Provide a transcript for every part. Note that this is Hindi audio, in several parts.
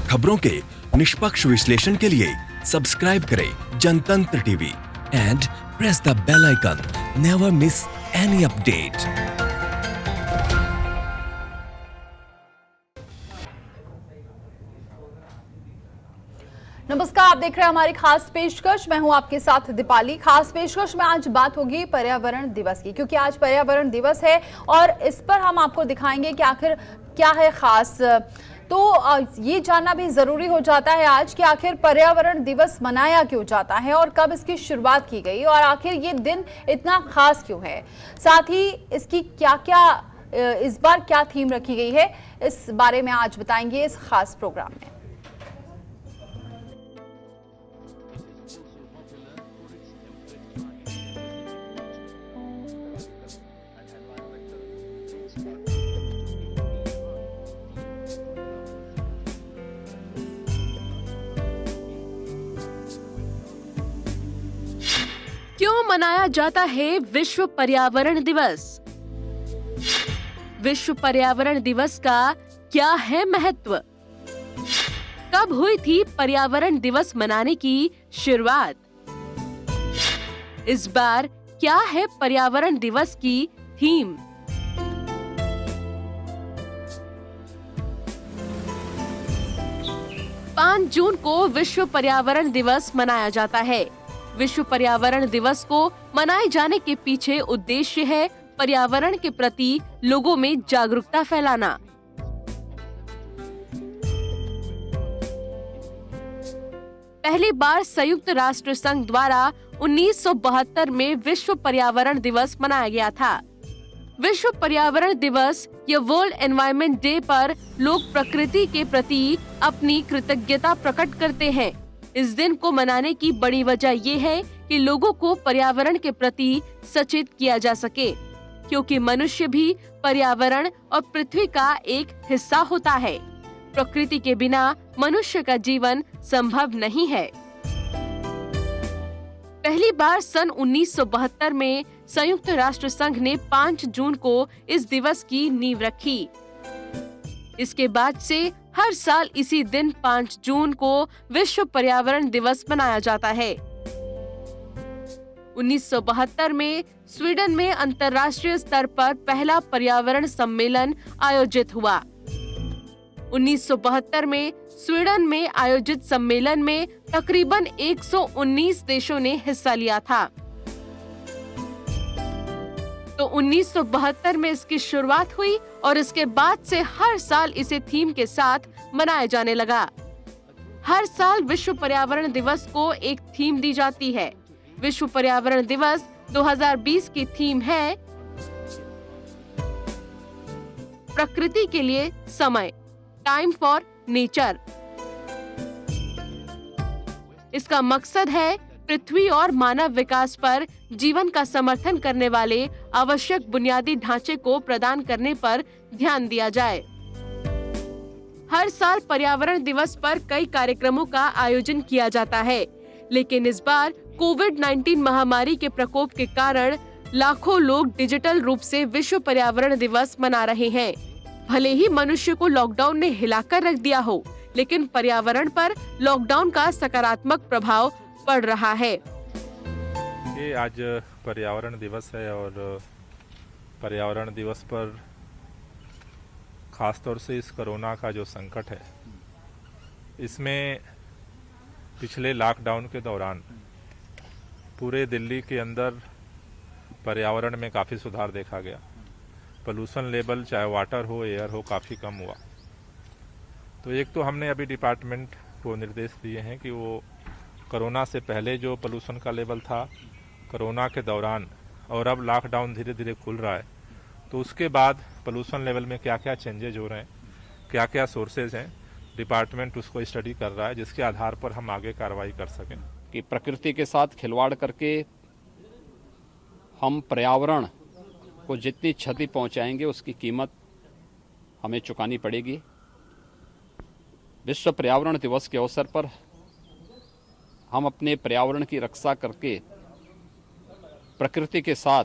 खबरों के निष्पक्ष विश्लेषण के लिए सब्सक्राइब करें Jantantra TV and press the bell icon. Never miss any update. नमस्कार, आप देख रहे हैं हमारी खास पेशकश। मैं हूं आपके साथ दीपाली। खास पेशकश में आज बात होगी पर्यावरण दिवस की, क्योंकि आज पर्यावरण दिवस है और इस पर हम आपको दिखाएंगे कि आखिर क्या है खास। तो ये जानना भी जरूरी हो जाता है आज कि आखिर पर्यावरण दिवस मनाया क्यों जाता है और कब इसकी शुरुआत की गई और आखिर ये दिन इतना खास क्यों है। साथ ही इसकी इस बार क्या थीम रखी गई है, इस बारे में आज बताएंगे इस खास प्रोग्राम में। क्यों मनाया जाता है विश्व पर्यावरण दिवस? विश्व पर्यावरण दिवस का क्या है महत्व? कब हुई थी पर्यावरण दिवस मनाने की शुरुआत? इस बार क्या है पर्यावरण दिवस की थीम? पाँच जून को विश्व पर्यावरण दिवस मनाया जाता है। विश्व पर्यावरण दिवस को मनाए जाने के पीछे उद्देश्य है पर्यावरण के प्रति लोगों में जागरूकता फैलाना। पहली बार संयुक्त राष्ट्र संघ द्वारा 1972 में विश्व पर्यावरण दिवस मनाया गया था। विश्व पर्यावरण दिवस या वर्ल्ड एनवायरनमेंट डे पर लोग प्रकृति के प्रति अपनी कृतज्ञता प्रकट करते हैं। इस दिन को मनाने की बड़ी वजह ये है कि लोगों को पर्यावरण के प्रति सचेत किया जा सके, क्योंकि मनुष्य भी पर्यावरण और पृथ्वी का एक हिस्सा होता है। प्रकृति के बिना मनुष्य का जीवन संभव नहीं है। पहली बार सन 1972 में संयुक्त राष्ट्र संघ ने 5 जून को इस दिवस की नींव रखी। इसके बाद से हर साल इसी दिन 5 जून को विश्व पर्यावरण दिवस मनाया जाता है। 1972 में स्वीडन में अंतर्राष्ट्रीय स्तर पर पहला पर्यावरण सम्मेलन आयोजित हुआ। 1972 में स्वीडन में आयोजित सम्मेलन में तकरीबन 119 देशों ने हिस्सा लिया था। तो 1972 में इसकी शुरुआत हुई और इसके बाद से हर साल इसे थीम के साथ मनाया जाने लगा। हर साल विश्व पर्यावरण दिवस को एक थीम दी जाती है। विश्व पर्यावरण दिवस 2020 की थीम है प्रकृति के लिए समय, टाइम फॉर नेचर। इसका मकसद है पृथ्वी और मानव विकास पर जीवन का समर्थन करने वाले आवश्यक बुनियादी ढांचे को प्रदान करने पर ध्यान दिया जाए। हर साल पर्यावरण दिवस पर कई कार्यक्रमों का आयोजन किया जाता है, लेकिन इस बार कोविड-19 महामारी के प्रकोप के कारण लाखों लोग डिजिटल रूप से विश्व पर्यावरण दिवस मना रहे हैं। भले ही मनुष्य को लॉकडाउन ने हिलाकर रख दिया हो, लेकिन पर्यावरण पर लॉकडाउन का सकारात्मक प्रभाव पड़ रहा है। ये आज पर्यावरण दिवस है और पर्यावरण दिवस पर खास तौर से इस कोरोना का जो संकट है, इसमें पिछले लॉकडाउन के दौरान पूरे दिल्ली के अंदर पर्यावरण में काफ़ी सुधार देखा गया। पोल्यूशन लेवल चाहे वाटर हो एयर हो काफ़ी कम हुआ। तो एक तो हमने अभी डिपार्टमेंट को निर्देश दिए हैं कि वो कोरोना से पहले जो पोल्यूशन का लेवल था, कोरोना के दौरान और अब लॉकडाउन धीरे धीरे खुल रहा है, तो उसके बाद पोल्यूशन लेवल में क्या क्या चेंजेज हो रहे हैं, क्या क्या सोर्सेज हैं, डिपार्टमेंट उसको स्टडी कर रहा है, जिसके आधार पर हम आगे कार्रवाई कर सकें। कि प्रकृति के साथ खिलवाड़ करके हम पर्यावरण को जितनी क्षति पहुंचाएंगे उसकी कीमत हमें चुकानी पड़ेगी। विश्व पर्यावरण दिवस के अवसर पर हम अपने पर्यावरण की रक्षा करके प्रकृति के साथ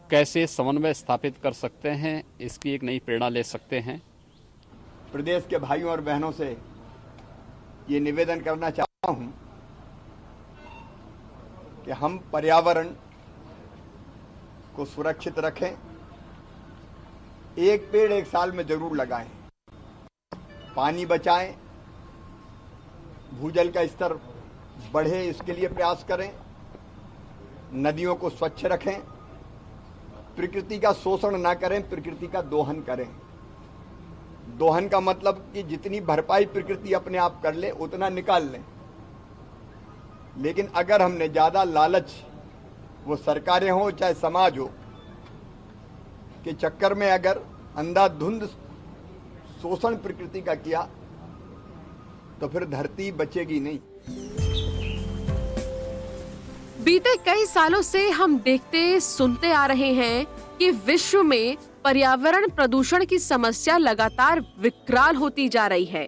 कैसे समन्वय स्थापित कर सकते हैं, इसकी एक नई प्रेरणा ले सकते हैं। प्रदेश के भाइयों और बहनों से ये निवेदन करना चाहता हूं कि हम पर्यावरण को सुरक्षित रखें। एक पेड़ एक साल में जरूर लगाएं, पानी बचाएं, भूजल का स्तर बढ़े इसके लिए प्रयास करें, नदियों को स्वच्छ रखें, प्रकृति का शोषण ना करें, प्रकृति का दोहन करें। दोहन का मतलब कि जितनी भरपाई प्रकृति अपने आप कर ले उतना निकाल लें। लेकिन अगर हमने ज्यादा लालच, वो सरकारें हो चाहे समाज हो, के चक्कर में अगर अंधाधुंध शोषण प्रकृति का किया तो फिर धरती बचेगी नहीं। बीते कई सालों से हम देखते सुनते आ रहे हैं कि विश्व में पर्यावरण प्रदूषण की समस्या लगातार विकराल होती जा रही है।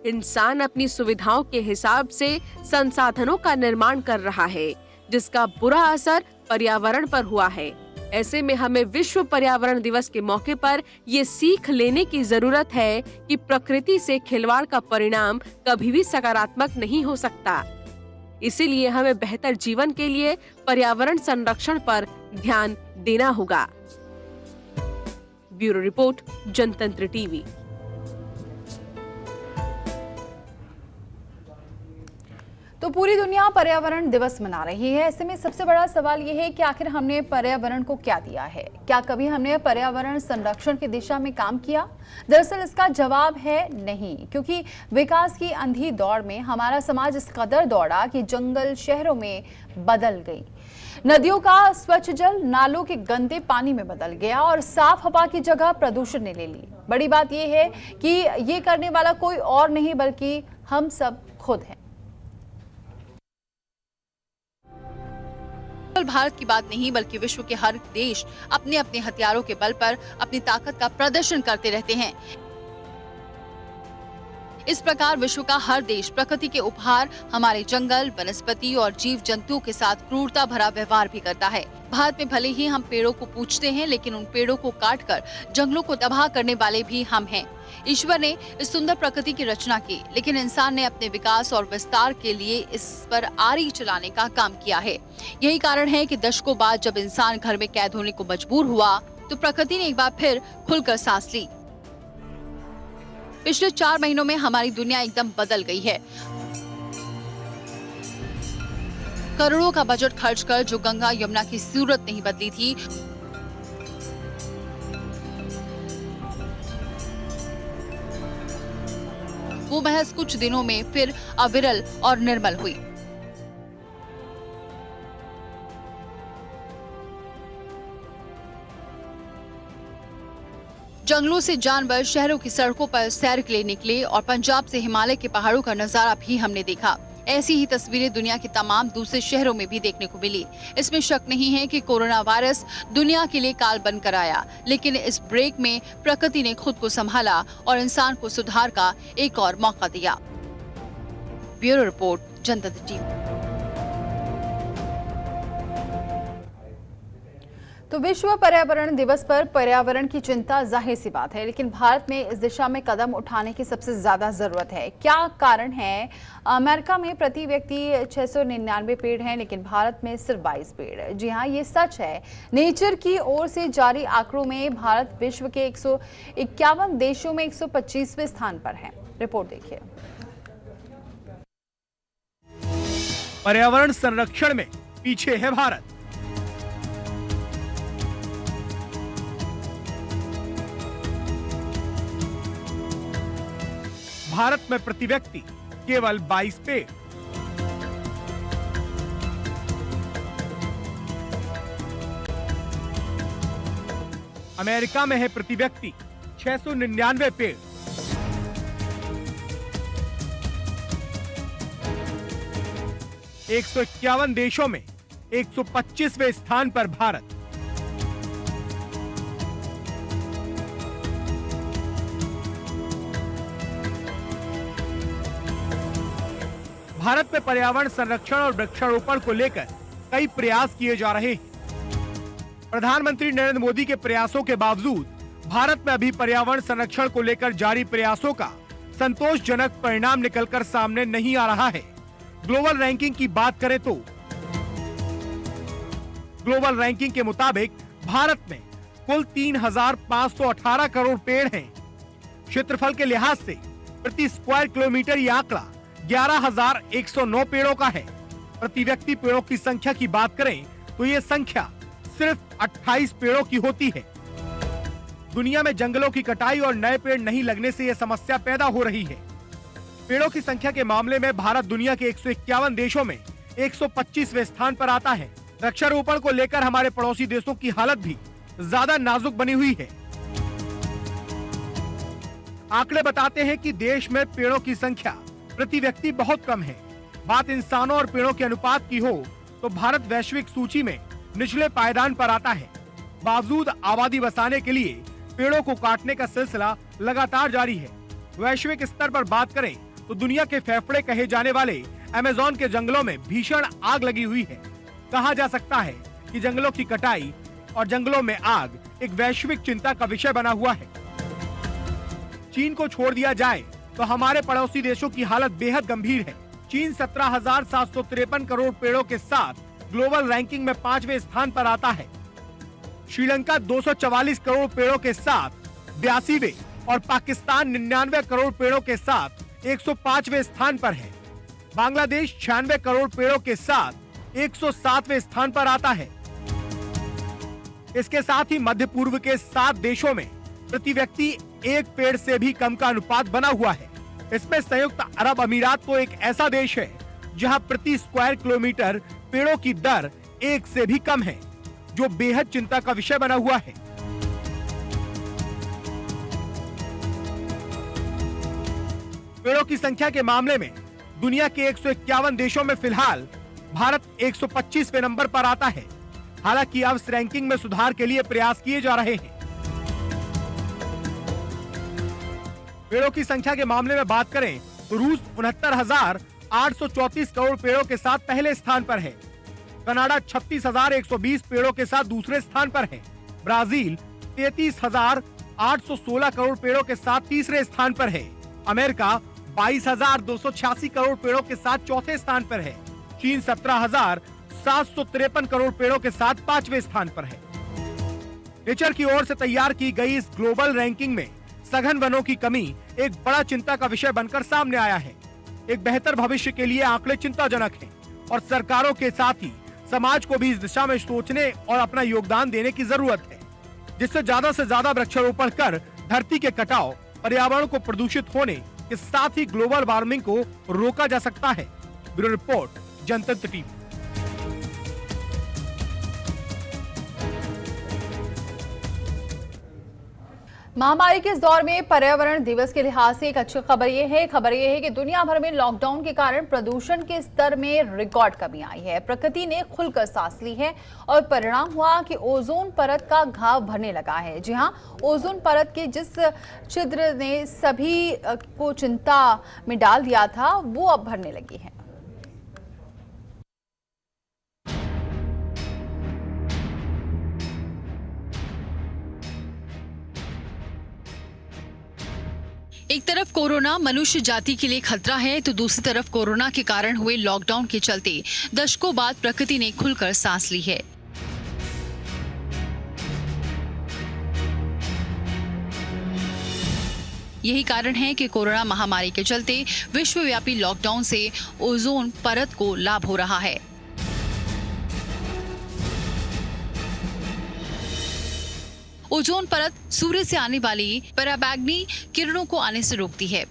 इंसान अपनी सुविधाओं के हिसाब से संसाधनों का निर्माण कर रहा है, जिसका बुरा असर पर्यावरण पर हुआ है। ऐसे में हमें विश्व पर्यावरण दिवस के मौके पर ये सीख लेने की जरूरत है कि प्रकृति से खिलवाड़ का परिणाम कभी भी सकारात्मक नहीं हो सकता। इसीलिए हमें बेहतर जीवन के लिए पर्यावरण संरक्षण पर ध्यान देना होगा। ब्यूरो रिपोर्ट, जनतंत्र टीवी। तो पूरी दुनिया पर्यावरण दिवस मना रही है। ऐसे में सबसे बड़ा सवाल यह है कि आखिर हमने पर्यावरण को क्या दिया है? क्या कभी हमने पर्यावरण संरक्षण की दिशा में काम किया? दरअसल इसका जवाब है नहीं, क्योंकि विकास की अंधी दौड़ में हमारा समाज इस कदर दौड़ा कि जंगल शहरों में बदल गई, नदियों का स्वच्छ जल नालों के गंदे पानी में बदल गया और साफ हवा की जगह प्रदूषण ने ले ली। बड़ी बात यह है कि ये करने वाला कोई और नहीं बल्कि हम सब खुद हैं। केवल भारत की बात नहीं बल्कि विश्व के हर देश अपने अपने हथियारों के बल पर अपनी ताकत का प्रदर्शन करते रहते हैं। इस प्रकार विश्व का हर देश प्रकृति के उपहार हमारे जंगल, वनस्पति और जीव जंतुओं के साथ क्रूरता भरा व्यवहार भी करता है। भारत में भले ही हम पेड़ों को पूजते हैं, लेकिन उन पेड़ों को काटकर जंगलों को तबाह करने वाले भी हम हैं। ईश्वर ने इस सुंदर प्रकृति की रचना की, लेकिन इंसान ने अपने विकास और विस्तार के लिए इस पर आरी चलाने का काम किया है। यही कारण है कि दशकों बाद जब इंसान घर में कैद होने को मजबूर हुआ तो प्रकृति ने एक बार फिर खुलकर सांस ली। पिछले 4 महीनों में हमारी दुनिया एकदम बदल गई है। करोड़ों का बजट खर्च कर जो गंगा यमुना की सूरत नहीं बदली थी, वो महज कुछ दिनों में फिर अविरल और निर्मल हुई। जंगलों से जानवर शहरों की सड़कों पर सैर के लिए निकले और पंजाब से हिमालय के पहाड़ों का नजारा भी हमने देखा। ऐसी ही तस्वीरें दुनिया के तमाम दूसरे शहरों में भी देखने को मिली। इसमें शक नहीं है कि कोरोना वायरस दुनिया के लिए काल बनकर आया, लेकिन इस ब्रेक में प्रकृति ने खुद को संभाला और इंसान को सुधार का एक और मौका दिया। ब्यूरो रिपोर्ट, जनतंत्र टीवी। तो विश्व पर्यावरण दिवस पर पर्यावरण की चिंता जाहिर सी बात है, लेकिन भारत में इस दिशा में कदम उठाने की सबसे ज्यादा जरूरत है। क्या कारण है? अमेरिका में प्रति व्यक्ति 699 पेड़ हैं, लेकिन भारत में सिर्फ 22 पेड़। जी हाँ, ये सच है। नेचर की ओर से जारी आंकड़ों में भारत विश्व के 151 देशों में 125वें स्थान पर है। रिपोर्ट देखिए। पर्यावरण संरक्षण में पीछे है भारत। भारत में प्रति व्यक्ति केवल 22 पेड़। अमेरिका में है प्रति व्यक्ति 699 पेड़। एक 151 देशों में 125वें स्थान पर भारत। भारत में पर्यावरण संरक्षण और वृक्षारोपण को लेकर कई प्रयास किए जा रहे हैं। प्रधानमंत्री नरेंद्र मोदी के प्रयासों के बावजूद भारत में अभी पर्यावरण संरक्षण को लेकर जारी प्रयासों का संतोषजनक परिणाम निकलकर सामने नहीं आ रहा है। ग्लोबल रैंकिंग की बात करें तो ग्लोबल रैंकिंग के मुताबिक भारत में कुल 3,518 करोड़ पेड़ हैं। क्षेत्रफल के लिहाज से प्रति स्क्वायर किलोमीटर ये आंकड़ा 11,109 पेड़ों का है। प्रति व्यक्ति पेड़ों की संख्या की बात करें तो ये संख्या सिर्फ 28 पेड़ों की होती है। दुनिया में जंगलों की कटाई और नए पेड़ नहीं लगने से यह समस्या पैदा हो रही है। पेड़ों की संख्या के मामले में भारत दुनिया के 151 देशों में 125वें स्थान पर आता है। वृक्षारोपण को लेकर हमारे पड़ोसी देशों की हालत भी ज्यादा नाजुक बनी हुई है। आंकड़े बताते हैं कि देश में पेड़ों की संख्या प्रति व्यक्ति बहुत कम है। बात इंसानों और पेड़ों के अनुपात की हो तो भारत वैश्विक सूची में निचले पायदान पर आता है। बावजूद आबादी बसाने के लिए पेड़ों को काटने का सिलसिला लगातार जारी है। वैश्विक स्तर पर बात करें तो दुनिया के फेफड़े कहे जाने वाले अमेज़न के जंगलों में भीषण आग लगी हुई है। कहा जा सकता है कि जंगलों की कटाई और जंगलों में आग एक वैश्विक चिंता का विषय बना हुआ है। चीन को छोड़ दिया जाए तो हमारे पड़ोसी देशों की हालत बेहद गंभीर है। चीन 17,753 करोड़ पेड़ों के साथ ग्लोबल रैंकिंग में 5वें स्थान पर आता है। श्रीलंका 244 करोड़ पेड़ों के साथ 82वें और पाकिस्तान 99 करोड़ पेड़ों के साथ 105वें स्थान पर है। बांग्लादेश 96 करोड़ पेड़ों के साथ 107वें स्थान पर आता है। इसके साथ ही मध्य पूर्व के 7 देशों में प्रति व्यक्ति एक पेड़ से भी कम का अनुपात बना हुआ है। इसमें संयुक्त अरब अमीरात तो एक ऐसा देश है जहां प्रति स्क्वायर किलोमीटर पेड़ों की दर 1 से भी कम है, जो बेहद चिंता का विषय बना हुआ है। पेड़ों की संख्या के मामले में दुनिया के 151 देशों में फिलहाल भारत 125वें नंबर पर आता है। हालांकि अब इस रैंकिंग में सुधार के लिए प्रयास किए जा रहे हैं। पेड़ों की संख्या के मामले में बात करें तो रूस 69,834 करोड़ पेड़ों के साथ पहले स्थान पर है। कनाडा 36,120 पेड़ों के साथ दूसरे स्थान पर है। ब्राजील 33,816 करोड़ पेड़ों के साथ तीसरे स्थान पर है। अमेरिका 22,286 करोड़ पेड़ों के साथ चौथे स्थान पर है। चीन 17,753 करोड़ पेड़ों के साथ 5वें स्थान पर है। नेचर की ओर से तैयार की गई इस ग्लोबल रैंकिंग में सघन वनों की कमी एक बड़ा चिंता का विषय बनकर सामने आया है। एक बेहतर भविष्य के लिए आंकड़े चिंताजनक हैं और सरकारों के साथ ही समाज को भी इस दिशा में सोचने और अपना योगदान देने की जरूरत है, जिससे ज्यादा से ज्यादा वृक्षारोपण कर धरती के कटाव, पर्यावरण को प्रदूषित होने के साथ ही ग्लोबल वार्मिंग को रोका जा सकता है। ब्यूरो रिपोर्ट, जनतंत्र टीवी। महामारी के इस दौर में पर्यावरण दिवस के लिहाज से एक अच्छी खबर ये है कि दुनिया भर में लॉकडाउन के कारण प्रदूषण के स्तर में रिकॉर्ड कमी आई है। प्रकृति ने खुलकर सांस ली है और परिणाम हुआ कि ओजोन परत का घाव भरने लगा है। जी हां, ओजोन परत के जिस छिद्र ने सभी को चिंता में डाल दिया था, वो अब भरने लगी है। एक तरफ कोरोना मनुष्य जाति के लिए खतरा है तो दूसरी तरफ कोरोना के कारण हुए लॉकडाउन के चलते दशकों बाद प्रकृति ने खुलकर सांस ली है। यही कारण है कि कोरोना महामारी के चलते विश्वव्यापी लॉकडाउन से ओजोन परत को लाभ हो रहा है। ओजोन परत सूर्य से आने वाली पराबैंगनी किरणों को आने से रोकती है।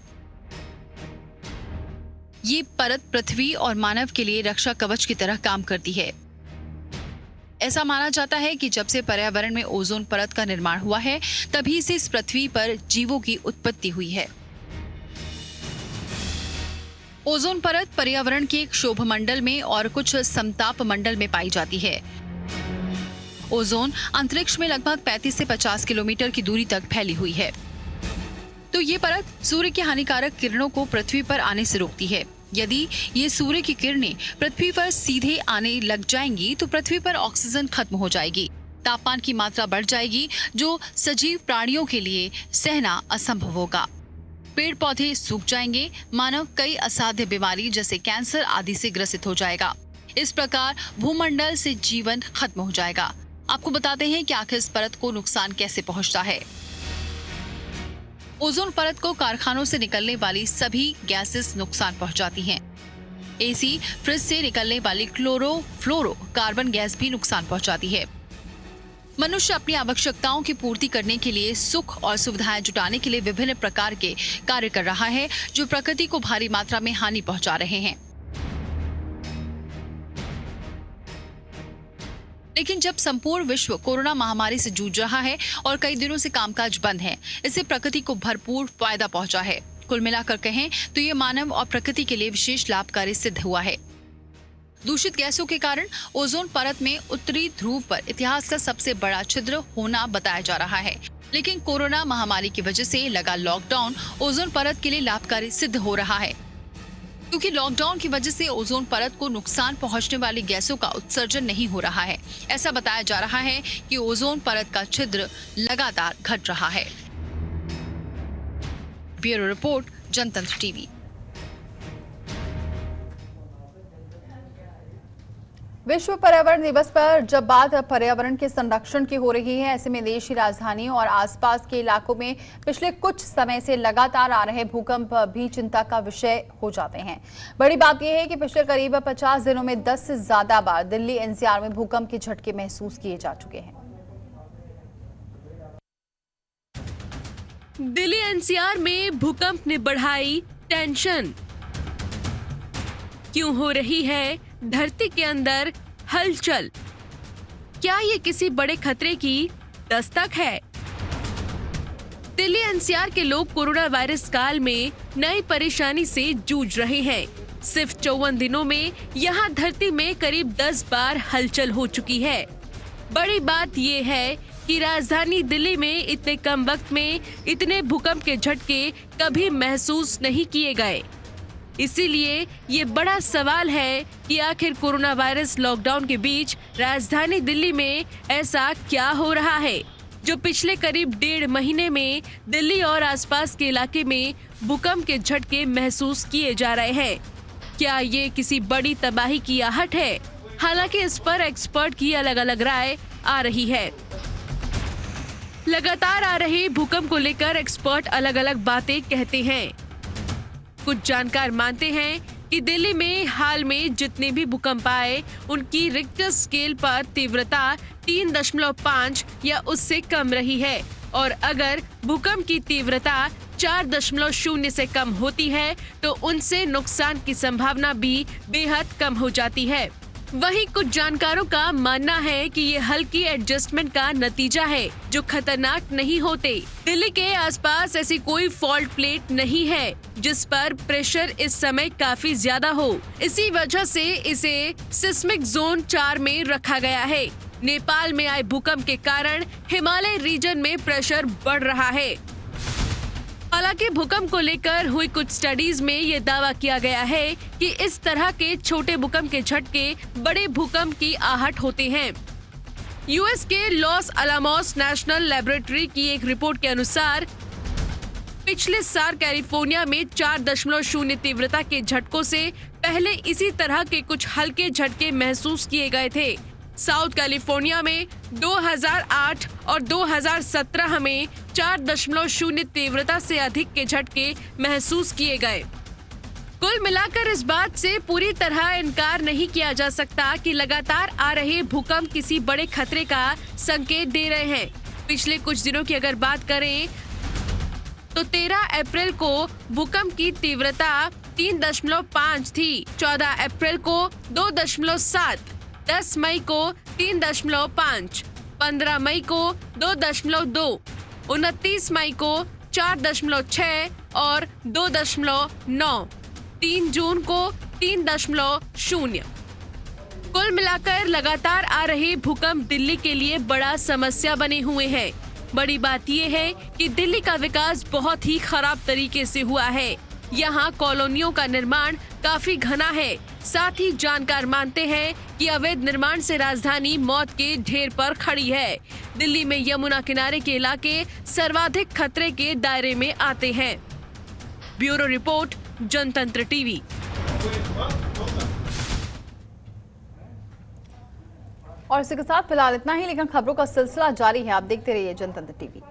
ये परत पृथ्वी और मानव के लिए रक्षा कवच की तरह काम करती है। ऐसा माना जाता है कि जब से पर्यावरण में ओजोन परत का निर्माण हुआ है, तभी से इस पृथ्वी पर जीवों की उत्पत्ति हुई है। ओजोन परत पर्यावरण के एक शोभमंडल में और कुछ समताप मंडल में पाई जाती है। ओजोन अंतरिक्ष में लगभग 35 से 50 किलोमीटर की दूरी तक फैली हुई है। तो ये परत सूर्य की हानिकारक किरणों को पृथ्वी पर आने से रोकती है। यदि ये सूर्य की किरणें पृथ्वी पर सीधे आने लग जाएंगी तो पृथ्वी पर ऑक्सीजन खत्म हो जाएगी। तापमान की मात्रा बढ़ जाएगी, जो सजीव प्राणियों के लिए सहना असंभव होगा। पेड़ पौधे सूख जाएंगे, मानव कई असाध्य बीमारी जैसे कैंसर आदि से ग्रसित हो जाएगा। इस प्रकार भूमंडल से जीवन खत्म हो जाएगा। आपको बताते हैं कि आखिर इस परत को नुकसान कैसे पहुंचता है। ओजोन परत को कारखानों से निकलने वाली सभी गैसेस नुकसान पहुंचाती हैं। एसी, फ्रिज से निकलने वाली क्लोरो फ्लोरो कार्बन गैस भी नुकसान पहुंचाती है। मनुष्य अपनी आवश्यकताओं की पूर्ति करने के लिए सुख और सुविधाएं जुटाने के लिए विभिन्न प्रकार के कार्य कर रहा है, जो प्रकृति को भारी मात्रा में हानि पहुंचा रहे हैं। लेकिन जब संपूर्ण विश्व कोरोना महामारी से जूझ रहा है और कई दिनों से कामकाज बंद है, इससे प्रकृति को भरपूर फायदा पहुंचा है। कुल मिलाकर कहें तो ये मानव और प्रकृति के लिए विशेष लाभकारी सिद्ध हुआ है। दूषित गैसों के कारण ओजोन परत में उत्तरी ध्रुव पर इतिहास का सबसे बड़ा छिद्र होना बताया जा रहा है। लेकिन कोरोना महामारी की वजह से लगा लॉकडाउन ओजोन परत के लिए लाभकारी सिद्ध हो रहा है, क्योंकि लॉकडाउन की वजह से ओजोन परत को नुकसान पहुंचने वाली गैसों का उत्सर्जन नहीं हो रहा है। ऐसा बताया जा रहा है कि ओजोन परत का छिद्र लगातार घट रहा है। ब्यूरो रिपोर्ट, जनतंत्र टीवी। विश्व पर्यावरण दिवस पर जब बात पर्यावरण के संरक्षण की हो रही है, ऐसे में देश की राजधानी और आसपास के इलाकों में पिछले कुछ समय से लगातार आ रहे भूकंप भी चिंता का विषय हो जाते हैं। बड़ी बात यह है कि पिछले करीब 50 दिनों में 10 से ज्यादा बार दिल्ली एनसीआर में भूकंप के झटके महसूस किए जा चुके हैं। दिल्ली एनसीआर में भूकंप ने बढ़ाई टेंशन। क्यों हो रही है धरती के अंदर हलचल? क्या ये किसी बड़े खतरे की दस्तक है? दिल्ली एनसीआर के लोग कोरोना वायरस काल में नई परेशानी से जूझ रहे हैं। सिर्फ 54 दिनों में यहाँ धरती में करीब 10 बार हलचल हो चुकी है। बड़ी बात ये है कि राजधानी दिल्ली में इतने कम वक्त में इतने भूकंप के झटके कभी महसूस नहीं किए गए। इसीलिए ये बड़ा सवाल है कि आखिर कोरोना वायरस लॉकडाउन के बीच राजधानी दिल्ली में ऐसा क्या हो रहा है, जो पिछले करीब 1.5 महीने में दिल्ली और आसपास के इलाके में भूकंप के झटके महसूस किए जा रहे हैं। क्या ये किसी बड़ी तबाही की आहट है? हालांकि इस पर एक्सपर्ट की अलग अलग राय आ रही है। लगातार आ रहे भूकंप को लेकर एक्सपर्ट अलग अलग बातें कहते हैं। कुछ जानकार मानते हैं कि दिल्ली में हाल में जितने भी भूकंप आए, उनकी रिक्टर स्केल पर तीव्रता 3.5 या उससे कम रही है, और अगर भूकंप की तीव्रता 4.0 से कम होती है तो उनसे नुकसान की संभावना भी बेहद कम हो जाती है। वहीं कुछ जानकारों का मानना है कि ये हल्की एडजस्टमेंट का नतीजा है, जो खतरनाक नहीं होते। दिल्ली के आसपास ऐसी कोई फॉल्ट प्लेट नहीं है जिस पर प्रेशर इस समय काफी ज्यादा हो। इसी वजह से इसे सिस्मिक जोन 4 में रखा गया है। नेपाल में आए भूकंप के कारण हिमालय रीजन में प्रेशर बढ़ रहा है। हालांकि भूकंप को लेकर हुई कुछ स्टडीज में ये दावा किया गया है कि इस तरह के छोटे भूकंप के झटके बड़े भूकंप की आहट होते हैं। यूएस के लॉस अलामोस नेशनल लैबोरेटरी की एक रिपोर्ट के अनुसार पिछले साल कैलिफोर्निया में 4.0 तीव्रता के झटकों से पहले इसी तरह के कुछ हल्के झटके महसूस किए गए थे। साउथ कैलिफोर्निया में 2008 और 2017 में 4.0 तीव्रता से अधिक के झटके महसूस किए गए। कुल मिलाकर इस बात से पूरी तरह इनकार नहीं किया जा सकता कि लगातार आ रहे भूकंप किसी बड़े खतरे का संकेत दे रहे हैं। पिछले कुछ दिनों की अगर बात करें तो 13 अप्रैल को भूकंप की तीव्रता 3.5 थी, 14 अप्रैल को 2.7, 10 मई को 3.5, 15 मई को 2.2, 29 मई को 4.6 और 2.9, 3 जून को 3.0। कुल मिलाकर लगातार आ रहे भूकंप दिल्ली के लिए बड़ा समस्या बने हुए हैं। बड़ी बात यह है कि दिल्ली का विकास बहुत ही खराब तरीके से हुआ है। यहाँ कॉलोनियों का निर्माण काफी घना है। साथ ही जानकार मानते हैं कि अवैध निर्माण से राजधानी मौत के ढेर पर खड़ी है। दिल्ली में यमुना किनारे के इलाके सर्वाधिक खतरे के दायरे में आते हैं। ब्यूरो रिपोर्ट, जनतंत्र टीवी। और इसी के साथ फिलहाल इतना ही, लेकिन खबरों का सिलसिला जारी है। आप देखते रहिए जनतंत्र टीवी।